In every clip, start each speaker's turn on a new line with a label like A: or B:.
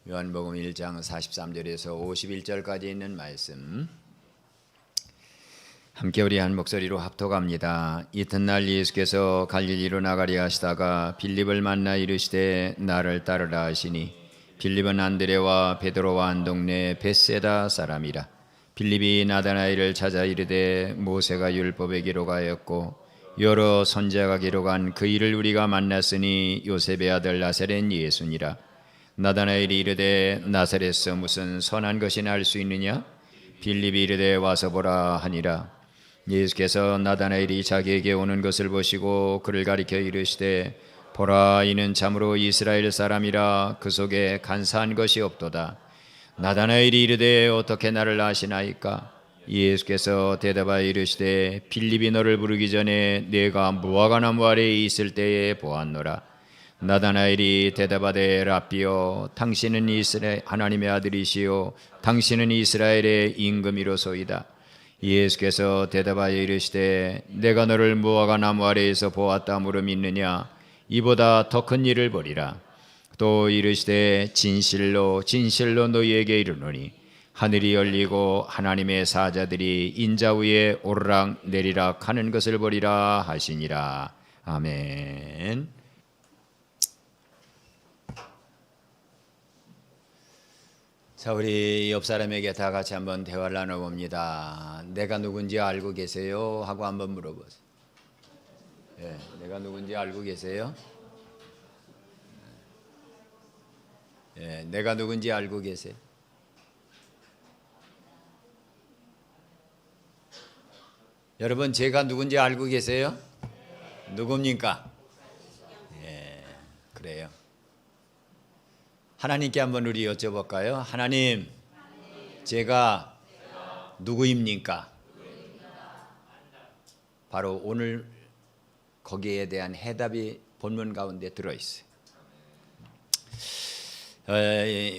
A: 요한복음 1장 43절에서 51절까지 있는 말씀 함께 우리 한 목소리로 합독합니다. 이튿날 예수께서 갈릴리로 나가려 하시다가 빌립을 만나 이르시되 나를 따르라 하시니 빌립은 안드레와 베드로와 한 동네 벳세다 사람이라. 빌립이 나다나엘을 찾아 이르되 모세가 율법에 기록하였고 여러 선지자가 기록한 그 일을 우리가 만났으니 요셉의 아들 나사렛 예수니라. 나다나엘이 이르되 나사렛에서 무슨 선한 것이나 할 수 있느냐? 빌립이 이르되 와서 보라 하니라. 예수께서 나다나엘이 자기에게 오는 것을 보시고 그를 가리켜 이르시되 보라, 이는 참으로 이스라엘 사람이라 그 속에 간사한 것이 없도다. 나다나엘이 이르되 어떻게 나를 아시나이까? 예수께서 대답하여 이르시되 빌립이 너를 부르기 전에 내가 무화과나무 아래에 있을 때에 보았노라. 나다나엘이 대답하되 랍비여, 당신은 이스라엘 하나님의 아들이시요 당신은 이스라엘의 임금이로소이다. 예수께서 대답하여 이르시되 내가 너를 무화과나무 아래에서 보았다 무로 믿느냐? 이보다 더 큰 일을 보리라. 또 이르시되 진실로 진실로 너희에게 이르노니 하늘이 열리고 하나님의 사자들이 인자 위에 오르락 내리락 하는 것을 보리라 하시니라. 아멘. 자, 우리 옆 사람에게 다 같이 한번 대화를 나눠봅니다. 내가 누군지 알고 계세요? 하고 한번 물어보세요. 네, 내가 누군지 알고 계세요? 네, 내가 누군지 알고 계세요? 여러분, 제가 누군지 알고 계세요? 누굽니까? 예, 그래요. 하나님께 한번 우리 여쭤볼까요? 하나님, 제가 누구입니까? 바로 오늘 거기에 대한 해답이 본문 가운데 들어있어요.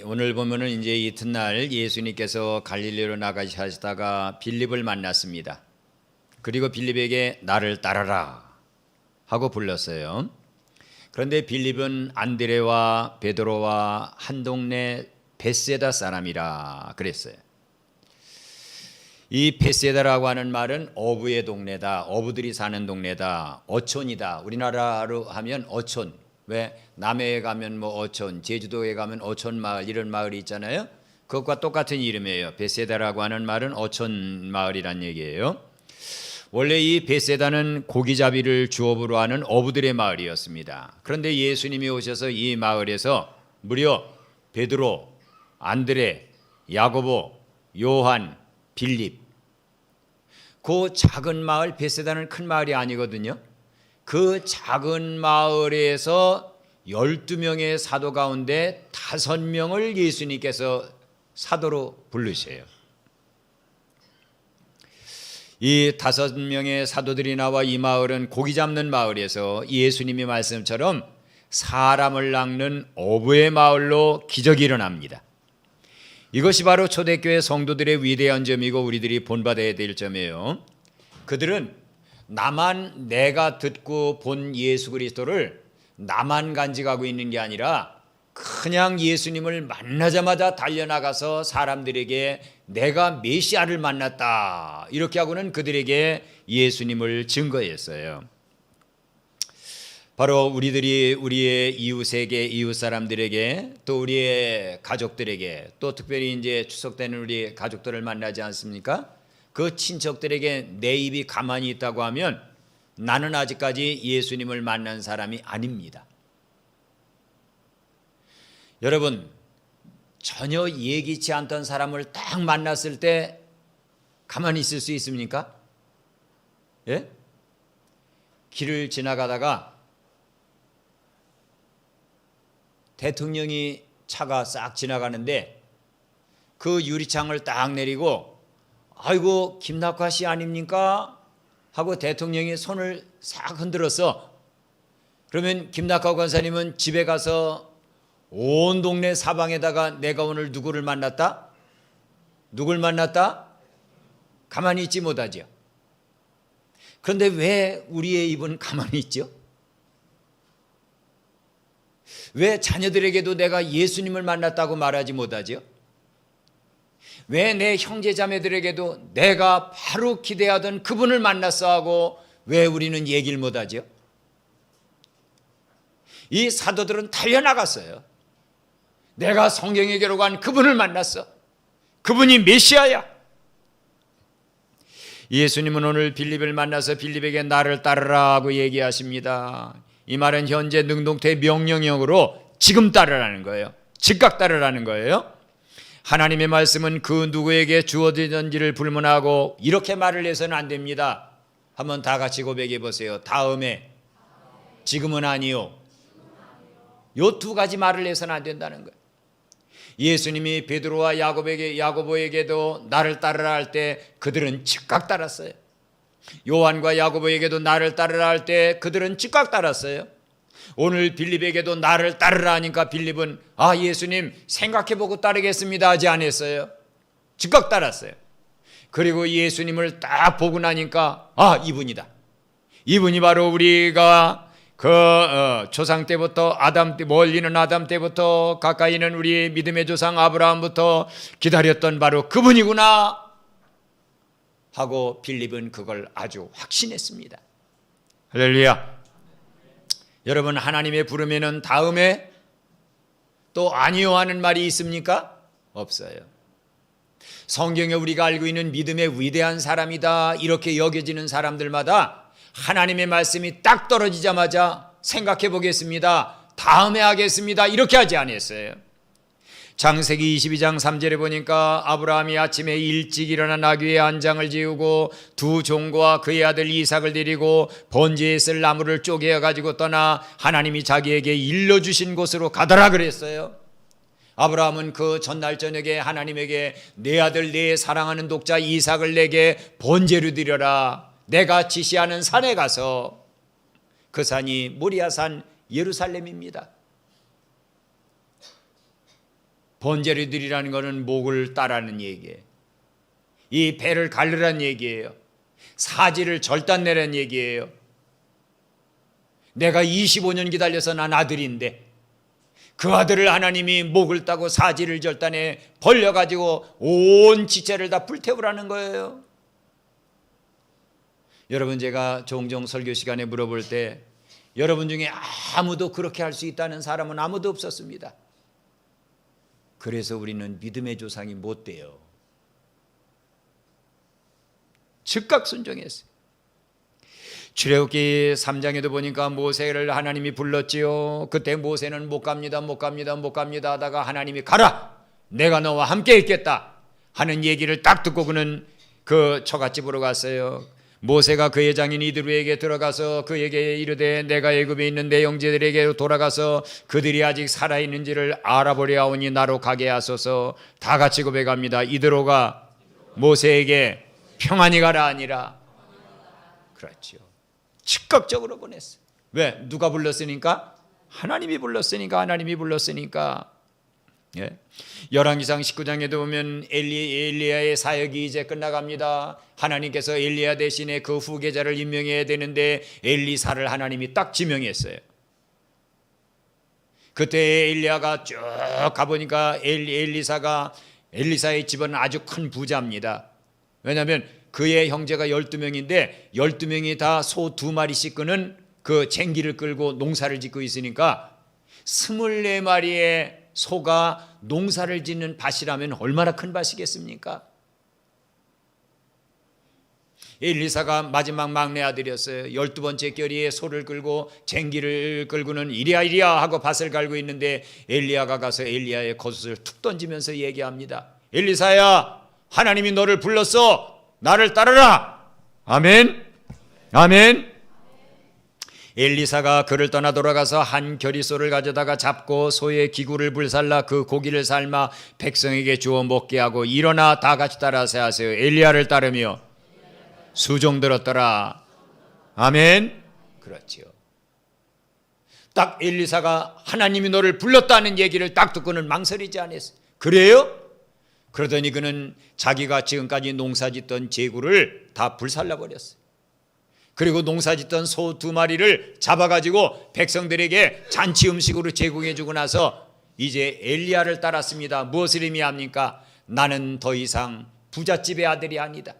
A: 오늘 보면은 이제 이튿날 예수님께서 갈릴리로 나가시다가 빌립을 만났습니다. 그리고 빌립에게 나를 따라라 하고 불렀어요. 그런데 빌립은 안드레와 베드로와 한 동네 벳세다 사람이라 그랬어요. 이 벳세다라고 하는 말은 어부의 동네다, 어부들이 사는 동네다, 어촌이다. 우리나라로 하면 어촌. 왜 남해에 가면 뭐 어촌, 제주도에 가면 어촌 마을, 이런 마을이 있잖아요. 그것과 똑같은 이름이에요. 벳세다라고 하는 말은 어촌 마을이란 얘기예요. 원래 이 벳세다는 고기잡이를 주업으로 하는 어부들의 마을이었습니다. 그런데 예수님이 오셔서 이 마을에서 무려 베드로, 안드레, 야고보, 요한, 빌립, 그 작은 마을, 벳세다는 큰 마을이 아니거든요. 그 작은 마을에서 12명의 사도 가운데 5명을 예수님께서 사도로 부르셔요. 이 5명의 사도들이 나와 이 마을은 고기 잡는 마을에서 예수님이 말씀처럼 사람을 낚는 어부의 마을로 기적이 일어납니다. 이것이 바로 초대교회 성도들의 위대한 점이고 우리들이 본받아야 될 점이에요. 그들은 나만 내가 듣고 본 예수 그리스도를 나만 간직하고 있는 게 아니라 그냥 예수님을 만나자마자 달려나가서 사람들에게 내가 메시아를 만났다 이렇게 하고는 그들에게 예수님을 증거했어요. 바로 우리들이 우리의 이웃에게, 이웃 사람들에게, 또 우리의 가족들에게, 또 특별히 이제 추석 때는 우리 가족들을 만나지 않습니까? 그 친척들에게 내 입이 가만히 있다고 하면 나는 아직까지 예수님을 만난 사람이 아닙니다. 여러분, 전혀 예기치 않던 사람을 딱 만났을 때 가만히 있을 수 있습니까? 예? 길을 지나가다가 대통령이 차가 싹 지나가는데 그 유리창을 딱 내리고 아이고 김낙화 씨 아닙니까? 하고 대통령이 손을 싹 흔들었어. 그러면 김낙화 권사님은 집에 가서 온 동네 사방에다가 내가 오늘 누구를 만났다? 누굴 만났다? 가만히 있지 못하죠. 그런데 왜 우리의 입은 가만히 있죠? 왜 자녀들에게도 내가 예수님을 만났다고 말하지 못하죠? 왜 내 형제 자매들에게도 내가 바로 기대하던 그분을 만났어 하고 왜 우리는 얘기를 못하죠? 이 사도들은 달려나갔어요. 내가 성경에 기록한 그분을 만났어. 그분이 메시아야. 예수님은 오늘 빌립을 만나서 빌립에게 나를 따르라 하고 얘기하십니다. 이 말은 현재 능동태 명령형으로 지금 따르라는 거예요. 즉각 따르라는 거예요. 하나님의 말씀은 그 누구에게 주어지든지를 불문하고 이렇게 말을 해서는 안 됩니다. 한번 다 같이 고백해 보세요. 다음에, 지금은 아니요. 요 두 가지 말을 해서는 안 된다는 거예요. 예수님이 베드로와 야고보에게도 나를 따르라 할 때 그들은 즉각 따랐어요. 요한과 야고보에게도 나를 따르라 할 때 그들은 즉각 따랐어요. 오늘 빌립에게도 나를 따르라 하니까 빌립은 예수님 생각해보고 따르겠습니다 하지 않았어요. 즉각 따랐어요. 그리고 예수님을 딱 보고 나니까 이분이다. 이분이 바로 우리가 조상 때부터 멀리는 아담 때부터 가까이는 우리 믿음의 조상 아브라함부터 기다렸던 바로 그분이구나 하고 빌립은 그걸 아주 확신했습니다. 할렐루야. 여러분, 하나님의 부르면은 다음에 또 아니요 하는 말이 있습니까? 없어요. 성경에 우리가 알고 있는 믿음의 위대한 사람이다 이렇게 여겨지는 사람들마다 하나님의 말씀이 딱 떨어지자마자 생각해 보겠습니다, 다음에 하겠습니다 이렇게 하지 않았어요. 창세기 22장 3절에 보니까 아브라함이 아침에 일찍 일어나 나귀의 안장을 지우고 두 종과 그의 아들 이삭을 데리고 번제에 쓸 나무를 쪼개어 가지고 떠나 하나님이 자기에게 일러주신 곳으로 가더라 그랬어요. 아브라함은 그 전날 저녁에 하나님에게 내 아들 내 사랑하는 독자 이삭을 내게 번제로 드려라, 내가 지시하는 산에 가서, 그 산이 모리아산 예루살렘입니다. 번제를 드리라는 것은 목을 따라는 얘기예요. 이 배를 가르라는 얘기예요. 사지를 절단내라는 얘기예요. 내가 25년 기다려서 난 아들인데 그 아들을 하나님이 목을 따고 사지를 절단해 벌려가지고 온 지체를 다 불태우라는 거예요. 여러분, 제가 종종 설교 시간에 물어볼 때 여러분 중에 아무도 그렇게 할 수 있다는 사람은 아무도 없었습니다. 그래서 우리는 믿음의 조상이 못 돼요. 즉각 순종했어요. 출애굽기 3장에도 보니까 모세를 하나님이 불렀지요. 그때 모세는 못 갑니다 하다가 하나님이 가라, 내가 너와 함께 있겠다 하는 얘기를 딱 듣고 그는 그 처갓집으로 갔어요. 모세가 그의 장인 이드루에게 들어가서 그에게 이르되 내가 애굽에 있는 내 형제들에게 돌아가서 그들이 아직 살아있는지를 알아보려 하오니 나로 가게 하소서. 다 같이 고백합니다. 이드로가 모세에게 평안히 가라 아니라. 그렇죠. 즉각적으로 보냈어요. 왜? 누가 불렀으니까? 하나님이 불렀으니까. 예. 열왕기상 19장에도 보면 엘리야의 사역이 이제 끝나갑니다. 하나님께서 엘리야 대신에 그 후계자를 임명해야 되는데 엘리사를 하나님이 딱 지명했어요. 그때 엘리야가 쭉 가보니까 엘리사의 집은 아주 큰 부자입니다. 왜냐하면 그의 형제가 12명인데 12명이 다 소 2마리씩 끄는 그 쟁기를 끌고 농사를 짓고 있으니까 24마리의 소가 농사를 짓는 밭이라면 얼마나 큰 밭이겠습니까? 엘리사가 마지막 막내 아들이었어요. 12번째 결의에 소를 끌고 쟁기를 끌고는 이리야 하고 밭을 갈고 있는데 엘리야가 가서 엘리야의 겉옷을 툭 던지면서 얘기합니다. 엘리사야, 하나님이 너를 불렀어. 나를 따르라. 아멘. 아멘. 엘리사가 그를 떠나 돌아가서 한 겨리소를 가져다가 잡고 소의 기구를 불살라 그 고기를 삶아 백성에게 주어 먹게 하고 일어나 다 같이 따라서 하세요. 엘리야를 따르며 수종 들었더라. 아멘. 그렇지요. 딱 엘리사가 하나님이 너를 불렀다는 얘기를 딱 듣고는 망설이지 않았어요. 그래요? 그러더니 그는 자기가 지금까지 농사짓던 제구를 다 불살라 버렸어요. 그리고 농사짓던 소 2마리를 잡아가지고 백성들에게 잔치 음식으로 제공해주고 나서 이제 엘리야를 따랐습니다. 무엇을 의미합니까? 나는 더 이상 부잣집의 아들이 아니다.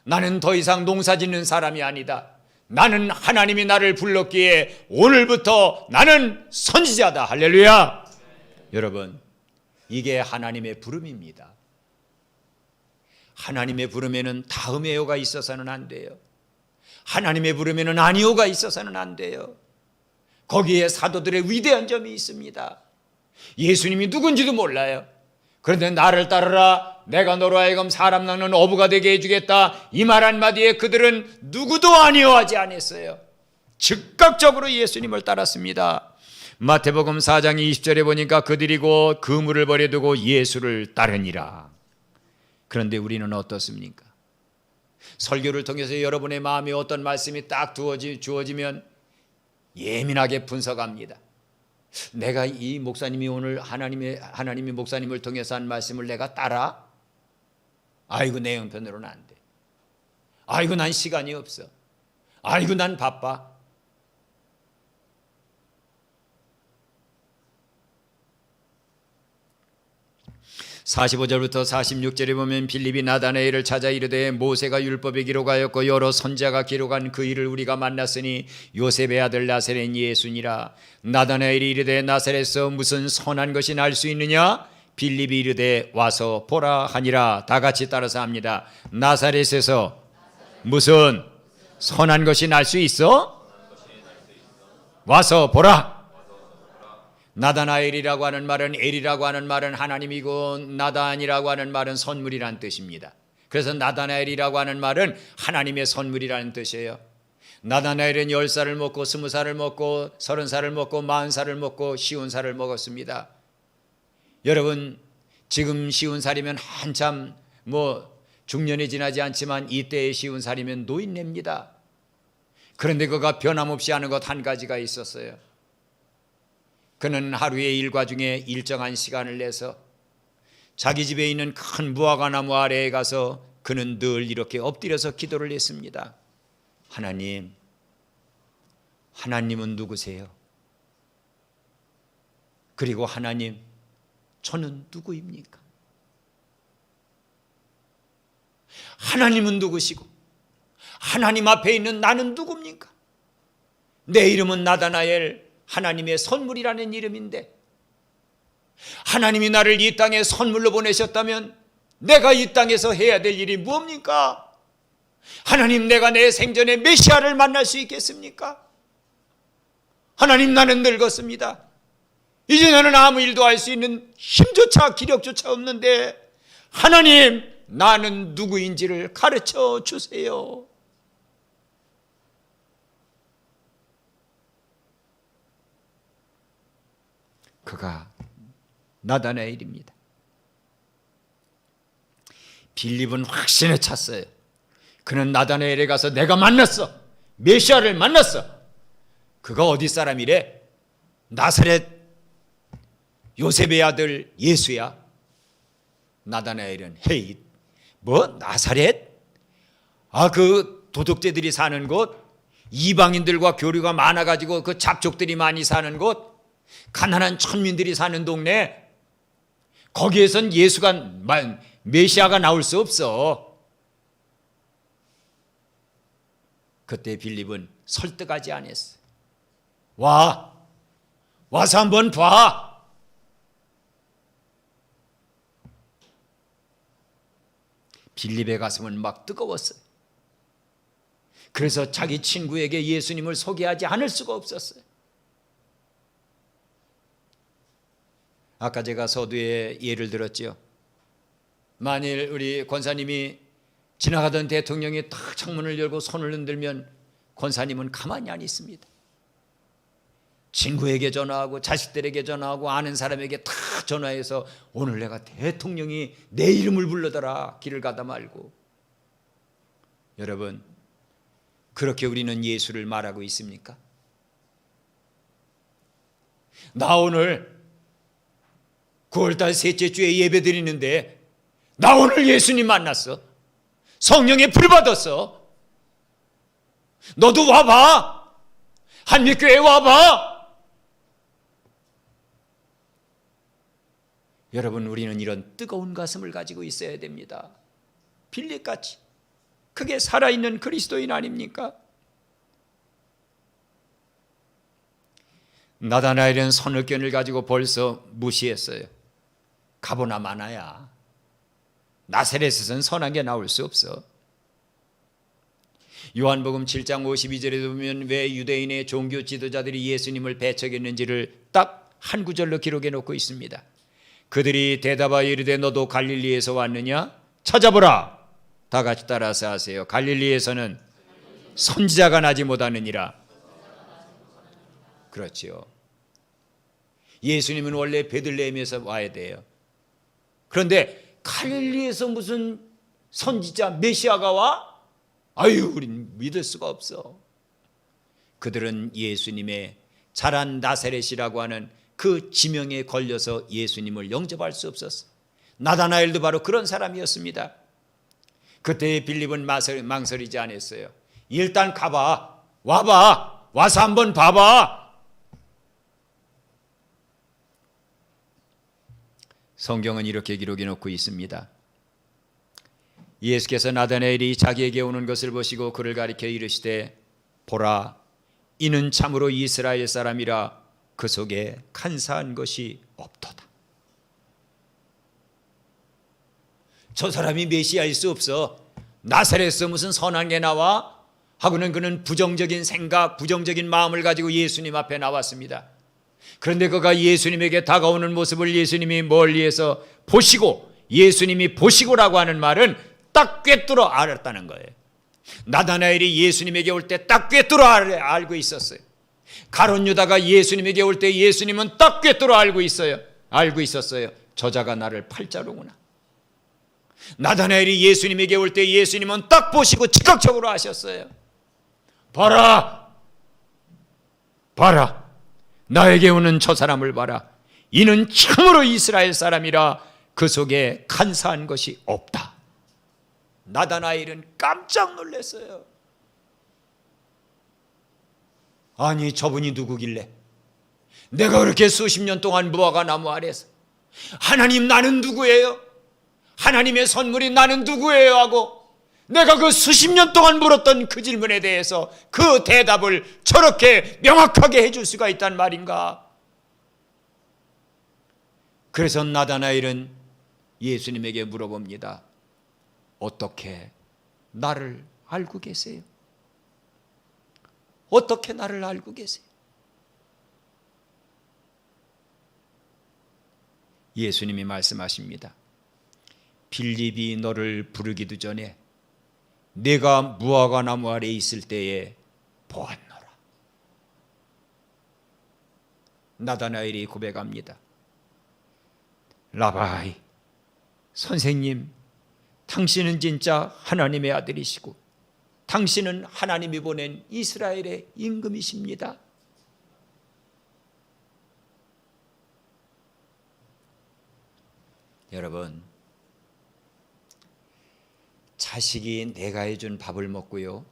A: 나는 더 이상 농사짓는 사람이 아니다. 나는 하나님이 나를 불렀기에 오늘부터 나는 선지자다. 할렐루야. 여러분, 이게 하나님의 부름입니다. 하나님의 부름에는 다음에요가 있어서는 안 돼요. 하나님의 부름에는 아니요가 있어서는 안 돼요. 거기에 사도들의 위대한 점이 있습니다. 예수님이 누군지도 몰라요. 그런데 나를 따르라, 내가 너로 하여금 사람 낚는 어부가 되게 해주겠다, 이 말 한마디에 그들은 누구도 아니요하지 않았어요. 즉각적으로 예수님을 따랐습니다. 마태복음 4장 20절에 보니까 그들이 곧 그물을 버려두고 예수를 따르니라. 그런데 우리는 어떻습니까? 설교를 통해서 여러분의 마음에 어떤 말씀이 딱 주어지면 예민하게 분석합니다. 내가 이 목사님이 오늘 하나님이 목사님을 통해서 한 말씀을 내가 따라? 아이고, 내 형편으로는 안 돼. 아이고, 난 시간이 없어. 아이고, 난 바빠. (45절부터) (46절에) 보면 빌립이 나다나엘을 찾아 이르되 모세가 율법에 기록하였고 여러 선지자가 기록한 그 일을 우리가 만났으니 요셉의 아들 나사렛 예수니라. 나다나엘이 이르되 나사렛에서 무슨 선한 것이 날 수 있느냐? 빌립이 이르되 와서 보라 하니라. 다 같이 따라서 합니다. 나사렛에서 무슨 선한 것이 날 수 있어? 와서 보라. 나다나엘이라고 하는 말은, 엘이라고 하는 말은 하나님이고, 나단이라고 하는 말은 선물이라는 뜻입니다. 그래서 나다나엘이라고 하는 말은 하나님의 선물이라는 뜻이에요. 나다나엘은 10살을 먹고 20살을 먹고 30살을 먹고 40살을 먹고 50살을 먹었습니다. 여러분, 지금 50살이면 한참 중년이 지나지 않지만 이때의 50살이면 노인네입니다. 그런데 그가 변함없이 하는 것 한 가지가 있었어요. 그는 하루의 일과 중에 일정한 시간을 내서 자기 집에 있는 큰 무화과 나무 아래에 가서 그는 늘 이렇게 엎드려서 기도를 했습니다. 하나님은 누구세요? 그리고 하나님, 저는 누구입니까? 하나님은 누구시고 하나님 앞에 있는 나는 누굽니까? 내 이름은 나다나엘, 하나님의 선물이라는 이름인데 하나님이 나를 이 땅에 선물로 보내셨다면 내가 이 땅에서 해야 될 일이 무엇입니까? 하나님, 내가 내 생전에 메시아를 만날 수 있겠습니까? 하나님, 나는 늙었습니다. 이제 나는 아무 일도 할 수 있는 힘조차 기력조차 없는데 하나님, 나는 누구인지를 가르쳐 주세요. 그가 나다나엘입니다. 빌립은 확신에 찼어요. 그는 나다나엘에 가서 내가 만났어. 메시아를 만났어. 그가 어디 사람이래? 나사렛 요셉의 아들 예수야. 나다나엘은 헤이, 나사렛? 그 도둑제들이 사는 곳, 이방인들과 교류가 많아가지고 그 잡족들이 많이 사는 곳, 가난한 천민들이 사는 동네, 거기에선 메시아가 나올 수 없어. 그때 빌립은 설득하지 않았어. 와서 한번 봐. 빌립의 가슴은 막 뜨거웠어요. 그래서 자기 친구에게 예수님을 소개하지 않을 수가 없었어요. 아까 제가 서두에 예를 들었죠. 만일 우리 권사님이 지나가던 대통령이 딱 창문을 열고 손을 흔들면 권사님은 가만히 안 있습니다. 친구에게 전화하고 자식들에게 전화하고 아는 사람에게 다 전화해서 오늘 내가 대통령이 내 이름을 불러더라, 길을 가다 말고. 여러분, 그렇게 우리는 예수를 말하고 있습니까? 나 오늘 9월달 셋째 주에 예배 드리는데 나 오늘 예수님 만났어. 성령의 불 받았어. 너도 와봐. 한빛교회 와봐. 여러분, 우리는 이런 뜨거운 가슴을 가지고 있어야 됩니다. 빌립같이 그게 살아있는 그리스도인 아닙니까? 나다나엘은 선입견을 가지고 벌써 무시했어요. 가보나 마나야. 나사렛에서는 선한 게 나올 수 없어. 요한복음 7장 52절에 보면 왜 유대인의 종교 지도자들이 예수님을 배척했는지를 딱 한 구절로 기록해 놓고 있습니다. 그들이 대답하여 이르되 너도 갈릴리에서 왔느냐? 찾아보라. 다 같이 따라서 하세요. 갈릴리에서는 선지자가 나지 못하느니라. 그렇지요. 예수님은 원래 베들레헴에서 와야 돼요. 그런데 갈릴리에서 무슨 선지자 메시아가 와? 아유, 우린 믿을 수가 없어. 그들은 예수님의 자란 나사렛이라고 하는 그 지명에 걸려서 예수님을 영접할 수 없었어. 나다나엘도 바로 그런 사람이었습니다. 그때 빌립은 망설이지 않았어요. 일단 가봐. 와봐. 와서 한번 봐봐. 성경은 이렇게 기록해 놓고 있습니다. 예수께서 나다나엘이 자기에게 오는 것을 보시고 그를 가리켜 이르시되 보라, 이는 참으로 이스라엘 사람이라 그 속에 간사한 것이 없도다. 저 사람이 메시아일 수 없어. 나사렛에서 무슨 선한 게 나와? 하고는 그는 부정적인 생각, 부정적인 마음을 가지고 예수님 앞에 나왔습니다. 그런데 그가 예수님에게 다가오는 모습을 예수님이 멀리에서 보시고, 예수님이 보시고라고 하는 말은 딱 꿰뚫어 알았다는 거예요. 나다나엘이 예수님에게 올 때 딱 꿰뚫어 알고 있었어요. 가룟 유다가 예수님에게 올 때 예수님은 딱 꿰뚫어 알고 있었어요. 저자가 나를 팔자로구나. 나다나엘이 예수님에게 올 때 예수님은 딱 보시고 즉각적으로 아셨어요. 봐라, 봐라, 나에게 오는 저 사람을 봐라. 이는 참으로 이스라엘 사람이라 그 속에 간사한 것이 없다. 나다나엘은 깜짝 놀랐어요. 아니, 저분이 누구길래? 내가 그렇게 수십 년 동안 무화과 나무 아래서 하나님, 나는 누구예요? 하나님의 선물이 나는 누구예요? 하고 내가 그 수십 년 동안 물었던 그 질문에 대해서 그 대답을 저렇게 명확하게 해줄 수가 있단 말인가? 그래서 나다나엘은 예수님에게 물어봅니다. 어떻게 나를 알고 계세요? 어떻게 나를 알고 계세요? 예수님이 말씀하십니다. 빌립이 너를 부르기도 전에 내가 무화과 나무 아래 있을 때에 보았노라. 나다나엘이 고백합니다. 라바이, 선생님, 당신은 진짜 하나님의 아들이시고 당신은 하나님이 보낸 이스라엘의 임금이십니다. 여러분, 자식이 내가 해준 밥을 먹고요,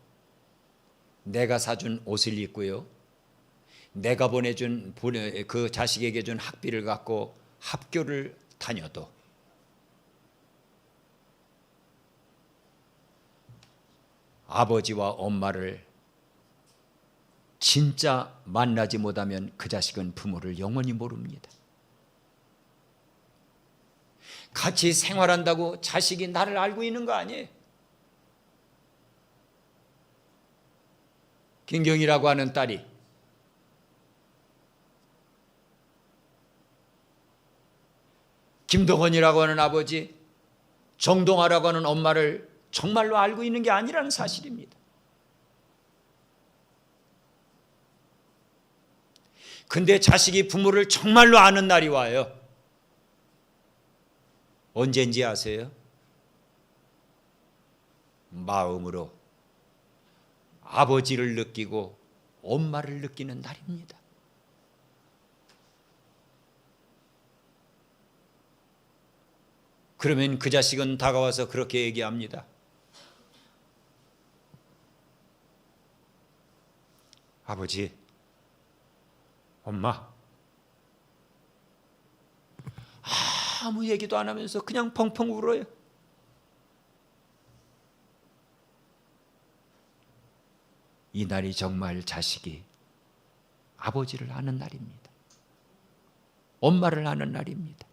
A: 내가 사준 옷을 입고요, 내가 보내준 그 자식에게 준 학비를 갖고 학교를 다녀도 아버지와 엄마를 진짜 만나지 못하면 그 자식은 부모를 영원히 모릅니다. 같이 생활한다고 자식이 나를 알고 있는 거 아니에요. 김경이라고 하는 딸이 김동원이라고 하는 아버지, 정동아라고 하는 엄마를 정말로 알고 있는 게 아니라는 사실입니다. 근데 자식이 부모를 정말로 아는 날이 와요. 언제인지 아세요? 마음으로 아버지를 느끼고 엄마를 느끼는 날입니다. 그러면 그 자식은 다가와서 그렇게 얘기합니다. 아버지, 엄마, 아무 얘기도 안 하면서 그냥 펑펑 울어요. 이 날이 정말 자식이 아버지를 아는 날입니다. 엄마를 아는 날입니다.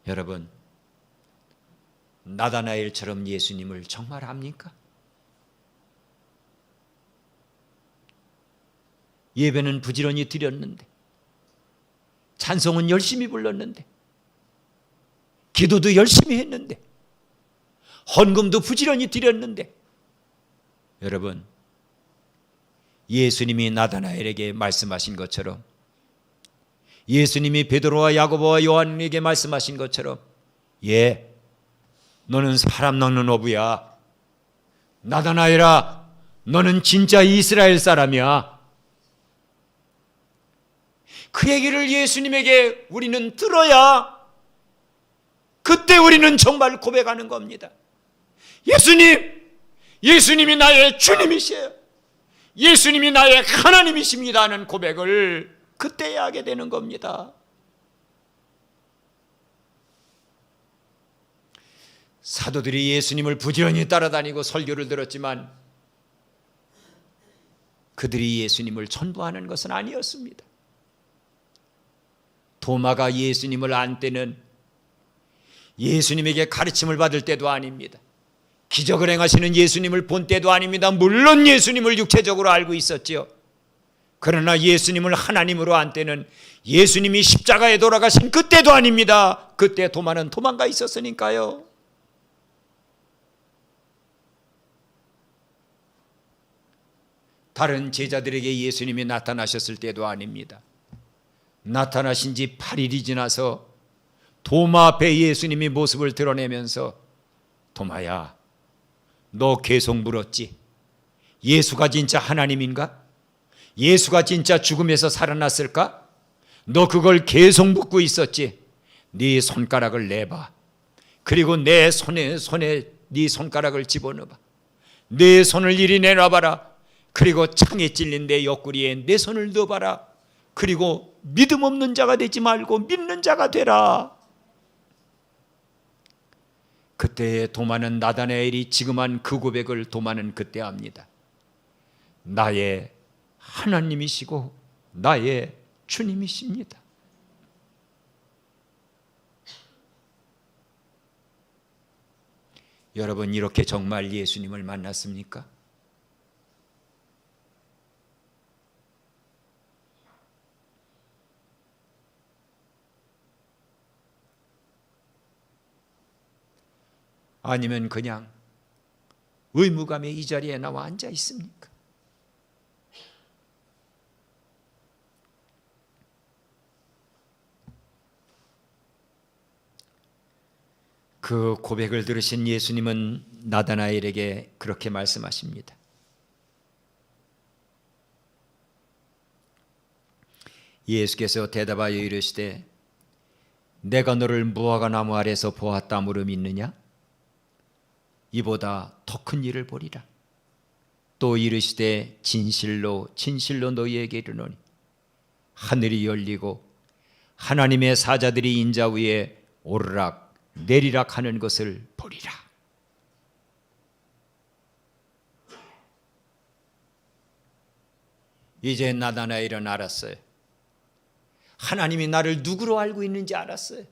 A: 여러분, 나다나엘처럼 예수님을 정말 압니까? 예배는 부지런히 드렸는데, 찬송은 열심히 불렀는데, 기도도 열심히 했는데, 헌금도 부지런히 드렸는데, 여러분, 예수님이 나다나엘에게 말씀하신 것처럼, 예수님이 베드로와 야고보와 요한에게 말씀하신 것처럼, 너는 사람 낚는 어부야. 나다나엘아, 너는 진짜 이스라엘 사람이야. 그 얘기를 예수님에게 우리는 들어야 그때 우리는 정말 고백하는 겁니다. 예수님이 나의 주님이시에요. 예수님이 나의 하나님이십니다 하는 고백을 그때야 하게 되는 겁니다. 사도들이 예수님을 부지런히 따라다니고 설교를 들었지만 그들이 예수님을 전부하는 것은 아니었습니다. 도마가 예수님을 안 때는 예수님에게 가르침을 받을 때도 아닙니다. 기적을 행하시는 예수님을 본 때도 아닙니다. 물론 예수님을 육체적으로 알고 있었지요. 그러나 예수님을 하나님으로 안 때는 예수님이 십자가에 돌아가신 그때도 아닙니다. 그때 도마는 도망가 있었으니까요. 다른 제자들에게 예수님이 나타나셨을 때도 아닙니다. 나타나신 지 8일이 지나서 도마 앞에 예수님이 모습을 드러내면서 도마야, 너 계속 물었지? 예수가 진짜 하나님인가? 예수가 진짜 죽음에서 살아났을까? 너 그걸 계속 묻고 있었지? 네 손가락을 내봐. 그리고 내 손에 네 손가락을 집어넣어봐. 내 손을 이리 내놔봐라. 그리고 창에 찔린 내 옆구리에 내 손을 넣어봐라. 그리고 믿음 없는 자가 되지 말고 믿는 자가 되라. 그때 도마는 나다나엘이 지금 한 그 고백을 도마는 그때 합니다. 나의 하나님이시고 나의 주님이십니다. 여러분, 이렇게 정말 예수님을 만났습니까? 아니면 그냥 의무감에 이 자리에 나와 앉아 있습니까? 그 고백을 들으신 예수님은 나다나엘에게 그렇게 말씀하십니다. 예수께서 대답하여 이르시되 내가 너를 무화과 나무 아래서 보았다므로 믿느냐? 이보다 더 큰 일을 보리라. 또 이르시되 진실로 진실로 너희에게 이르노니 하늘이 열리고 하나님의 사자들이 인자 위에 오르락 내리락 하는 것을 보리라. 이제 나다나엘은 알았어요. 하나님이 나를 누구로 알고 있는지 알았어요.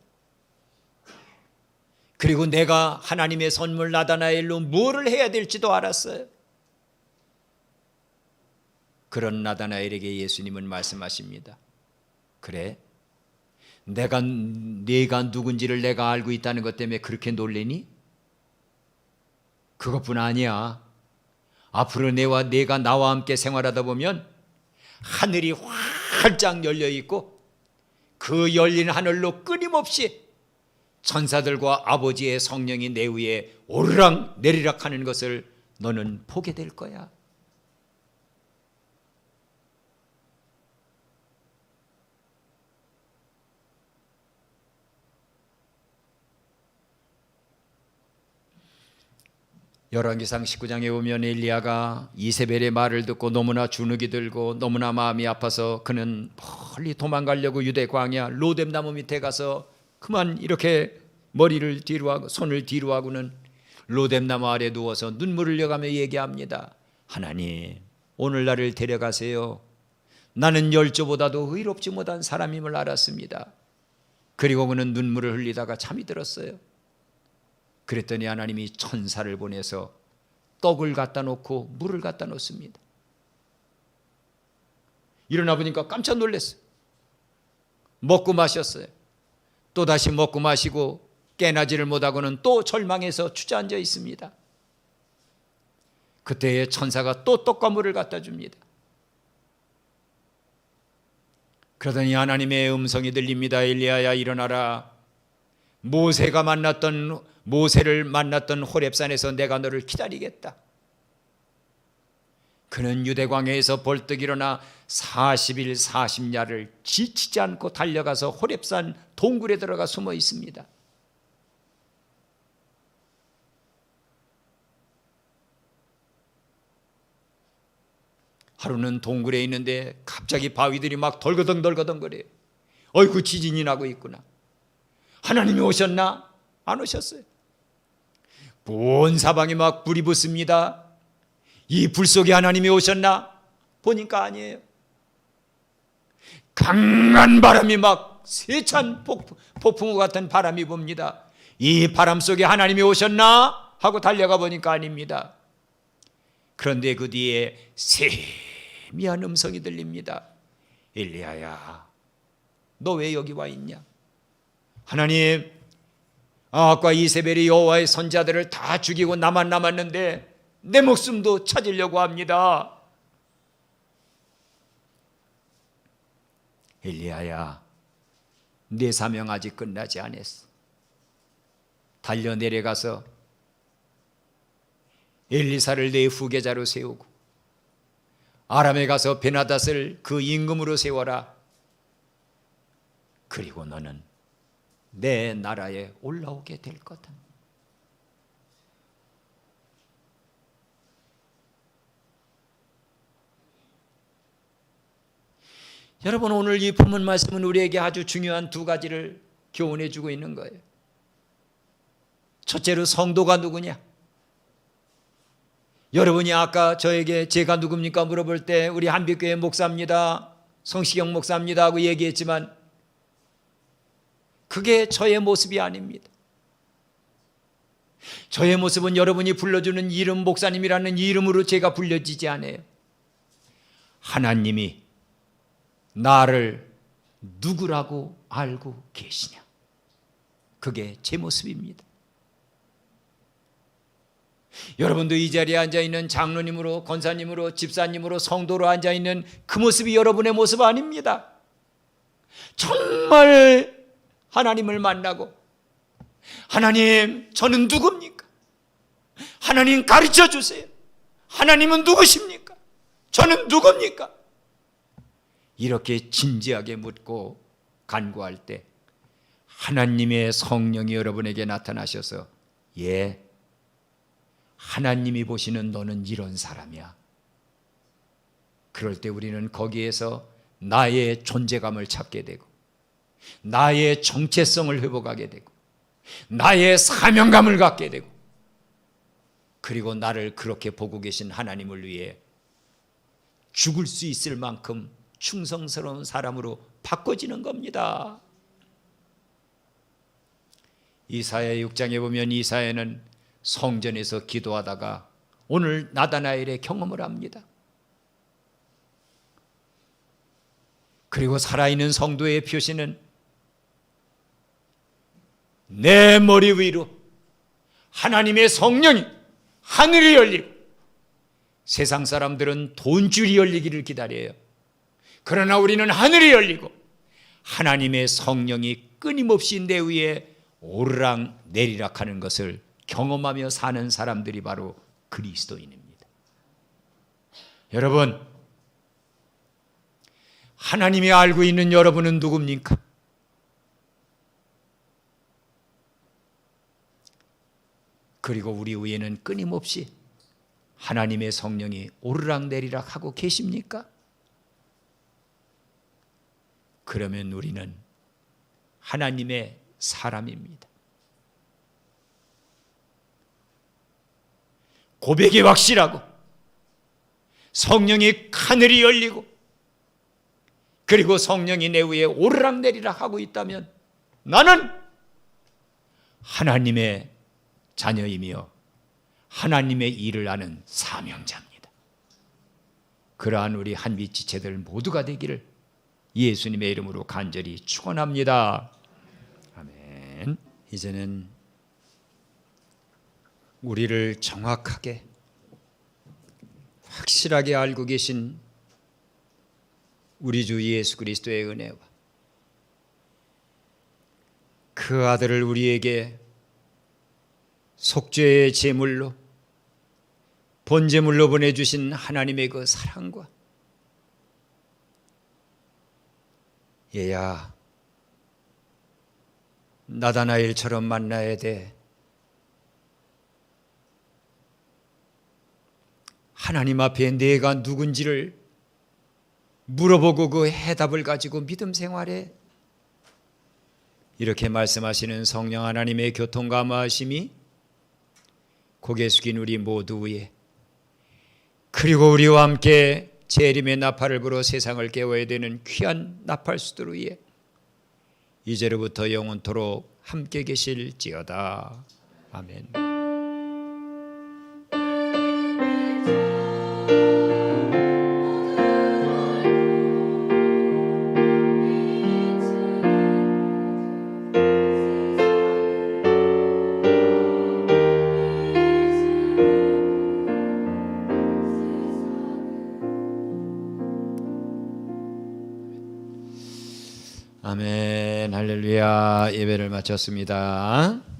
A: 그리고 내가 하나님의 선물 나다나엘로 뭐를 해야 될지도 알았어요. 그런 나다나엘에게 예수님은 말씀하십니다. 그래? 네가 누군지를 내가 알고 있다는 것 때문에 그렇게 놀래니? 그것뿐 아니야. 앞으로 내가 나와 함께 생활하다 보면 하늘이 활짝 열려 있고 그 열린 하늘로 끊임없이 천사들과 아버지의 성령이 내 위에 오르락 내리락 하는 것을 너는 보게 될 거야. 열왕기상 19장에 보면 엘리야가 이세벨의 말을 듣고 너무나 주눅이 들고 너무나 마음이 아파서 그는 멀리 도망가려고 유대 광야 로뎀 나무 밑에 가서 그만 이렇게 머리를 뒤로 하고 손을 뒤로 하고는 로뎀 나무 아래 누워서 눈물을 흘려가며 얘기합니다. 하나님, 오늘 나를 데려가세요. 나는 열조보다도 의롭지 못한 사람임을 알았습니다. 그리고 그는 눈물을 흘리다가 잠이 들었어요. 그랬더니 하나님이 천사를 보내서 떡을 갖다 놓고 물을 갖다 놓습니다. 일어나 보니까 깜짝 놀랐어요. 먹고 마셨어요. 또다시 먹고 마시고 깨나지를 못하고는 또 절망해서 주저앉아 있습니다. 그때에 천사가 또 떡과 물을 갖다 줍니다. 그러더니 하나님의 음성이 들립니다. 엘리야야, 일어나라. 모세를 만났던 호렙산에서 내가 너를 기다리겠다. 그는 유대광야에서 벌떡 일어나 40일 40야를 지치지 않고 달려가서 호렙산 동굴에 들어가 숨어 있습니다. 하루는 동굴에 있는데 갑자기 바위들이 막 덜거덩 거려요. 어이구, 지진이 나고 있구나. 하나님이 오셨나? 안 오셨어요. 온 사방에 막 불이 붙습니다. 이 불 속에 하나님이 오셨나? 보니까 아니에요. 강한 바람이 막 세찬 폭풍우 같은 바람이 붑니다. 이 바람 속에 하나님이 오셨나? 하고 달려가 보니까 아닙니다. 그런데 그 뒤에 세미한 음성이 들립니다. 엘리야야, 너 왜 여기 와 있냐? 하나님, 아합과 이세벨이 여호와의 선자들을 다 죽이고 나만 남았는데 내 목숨도 찾으려고 합니다. 엘리야야, 내 사명 아직 끝나지 않았어. 달려 내려가서 엘리사를 내 후계자로 세우고 아람에 가서 베나닷을 그 임금으로 세워라. 그리고 너는 내 나라에 올라오게 될 거다. 여러분, 오늘 이 본문 말씀은 우리에게 아주 중요한 두 가지를 교훈해 주고 있는 거예요. 첫째로, 성도가 누구냐? 여러분이 아까 저에게 제가 누굽니까 물어볼 때 우리 한빛교회 목사입니다, 성시경 목사입니다 하고 얘기했지만 그게 저의 모습이 아닙니다. 저의 모습은 여러분이 불러주는 이름 목사님이라는 이름으로 제가 불려지지 않아요. 하나님이 나를 누구라고 알고 계시냐, 그게 제 모습입니다. 여러분도 이 자리에 앉아있는 장로님으로, 권사님으로, 집사님으로, 성도로 앉아있는 그 모습이 여러분의 모습 아닙니다. 정말 하나님을 만나고, 하나님, 저는 누굽니까? 하나님, 가르쳐 주세요. 하나님은 누구십니까? 저는 누굽니까? 이렇게 진지하게 묻고 간구할 때 하나님의 성령이 여러분에게 나타나셔서, 예, 하나님이 보시는 너는 이런 사람이야. 그럴 때 우리는 거기에서 나의 존재감을 찾게 되고, 나의 정체성을 회복하게 되고, 나의 사명감을 갖게 되고, 그리고 나를 그렇게 보고 계신 하나님을 위해 죽을 수 있을 만큼 충성스러운 사람으로 바꿔지는 겁니다. 이사야 6장에 보면 이사야는 성전에서 기도하다가 오늘 나다나엘의 경험을 합니다. 그리고 살아있는 성도의 표시는 내 머리 위로 하나님의 성령이 하늘이 열리고, 세상 사람들은 돈줄이 열리기를 기다려요. 그러나 우리는 하늘이 열리고 하나님의 성령이 끊임없이 내 위에 오르락 내리락 하는 것을 경험하며 사는 사람들이 바로 그리스도인입니다. 여러분, 하나님이 알고 있는 여러분은 누굽니까?
B: 그리고 우리 위에는 끊임없이 하나님의 성령이 오르락내리락 하고 계십니까? 그러면 우리는 하나님의 사람입니다. 고백이 확실하고 성령의 하늘이 열리고 그리고 성령이 내 위에 오르락내리락 하고 있다면 나는 하나님의 자녀이며 하나님의 일을 하는 사명자입니다. 그러한 우리 한빛 지체들 모두가 되기를 예수님의 이름으로 간절히 축원합니다. 아멘. 이제는 우리를 정확하게 확실하게 알고 계신 우리 주 예수 그리스도의 은혜와 그 아들을 우리에게 속죄의 제물로 번제물로 보내주신 하나님의 그 사랑과 얘야 나다나엘처럼 만나야 돼. 하나님 앞에 내가 누군지를 물어보고 그 해답을 가지고 믿음 생활에 이렇게 말씀하시는 성령 하나님의 교통감화하심이 고개 숙인 우리 모두 위에 그리고 우리와 함께 재림의 나팔을 불어 세상을 깨워야 되는 귀한 나팔수들 위에 이제로부터 영원토록 함께 계실지어다. 아멘. 아멘. 할렐루야. 예배를 마쳤습니다.